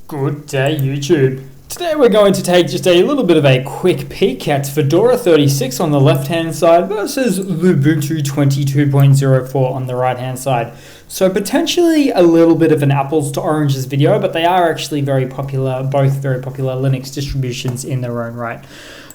Good day, YouTube. Today we're going to take just a little bit of a quick peek at Fedora 36 on the left-hand side versus Lubuntu 22.04 on the right-hand side. So potentially a little bit of an apples to oranges video, but they are actually very popular, both very popular Linux distributions in their own right.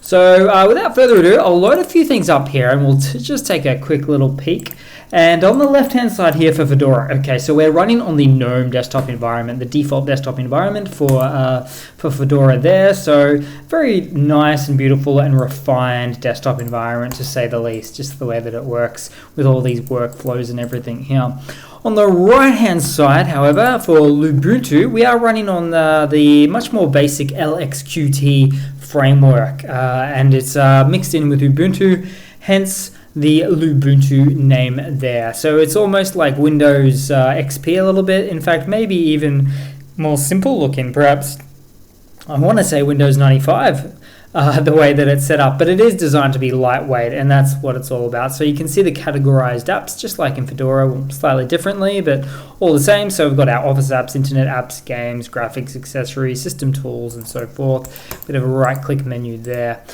So without further ado, I'll load a few things up here and we'll just take a quick little peek. And on the left-hand side here for Fedora, okay, so we're running on the GNOME desktop environment, the default desktop environment for Fedora there. So very nice and beautiful and refined desktop environment, to say the least, just the way that it works with all these workflows and everything here. On the right-hand side, however, for Lubuntu, we are running on the much more basic LXQT framework, and it's mixed in with Ubuntu, hence the Lubuntu name there. So it's almost like Windows XP a little bit. In fact, maybe even more simple looking, perhaps. I want to say Windows 95, the way that it's set up, but it is designed to be lightweight, and that's what it's all about. So you can see the categorized apps, just like in Fedora, slightly differently, but all the same. So we've got our Office apps, Internet apps, games, graphics, accessories, system tools, and so forth. Bit of a right-click menu there.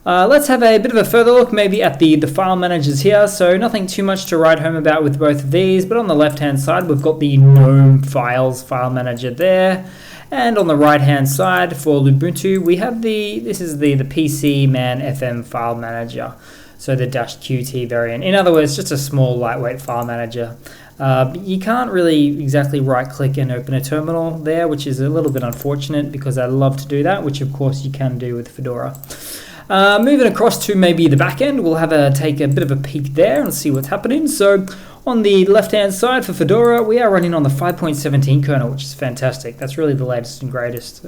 Let's have a bit of a further look maybe at the file managers here. So nothing too much to write home about with both of these, but on the left-hand side, we've got the GNOME Files file manager there. And on the right-hand side for Lubuntu, we have this is the PC Man FM file manager. So the -qt variant. In other words, just a small lightweight file manager. You can't really exactly right-click and open a terminal there, which is a little bit unfortunate because I'd love to do that, which of course you can do with Fedora. Moving across to maybe the back end, we'll take a bit of a peek there and see what's happening. So on the left-hand side for Fedora, we are running on the 5.17 kernel, which is fantastic. That's really the latest and greatest.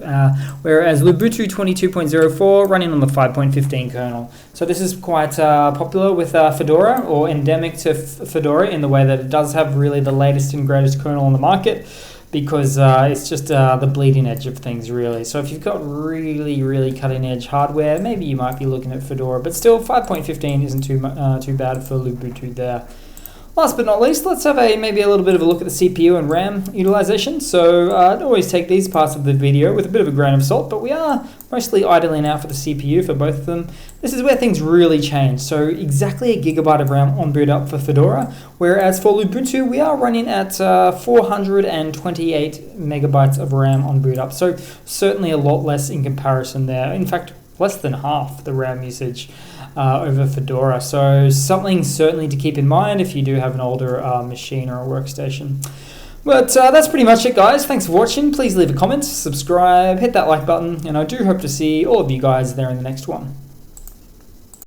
Whereas Lubuntu 22.04 running on the 5.15 kernel. So this is quite popular with Fedora, or endemic to Fedora, in the way that it does have really the latest and greatest kernel on the market, because it's just the bleeding edge of things, really. So if you've got really cutting edge hardware, maybe you might be looking at Fedora, but still 5.15 isn't too bad for Lubuntu there. Last but not least, let's have maybe a little bit of a look at the CPU and RAM utilization. So I'd always take these parts of the video with a bit of a grain of salt, but we are mostly idling out for the CPU for both of them. This is where things really change. So exactly a gigabyte of RAM on boot up for Fedora, whereas for Lubuntu, we are running at 428 megabytes of RAM on boot up. So certainly a lot less in comparison there. In fact, less than half the RAM usage over Fedora. So something certainly to keep in mind if you do have an older machine or a workstation. But that's pretty much it, guys. Thanks for watching. Please leave a comment, subscribe, hit that like button, and I do hope to see all of you guys there in the next one.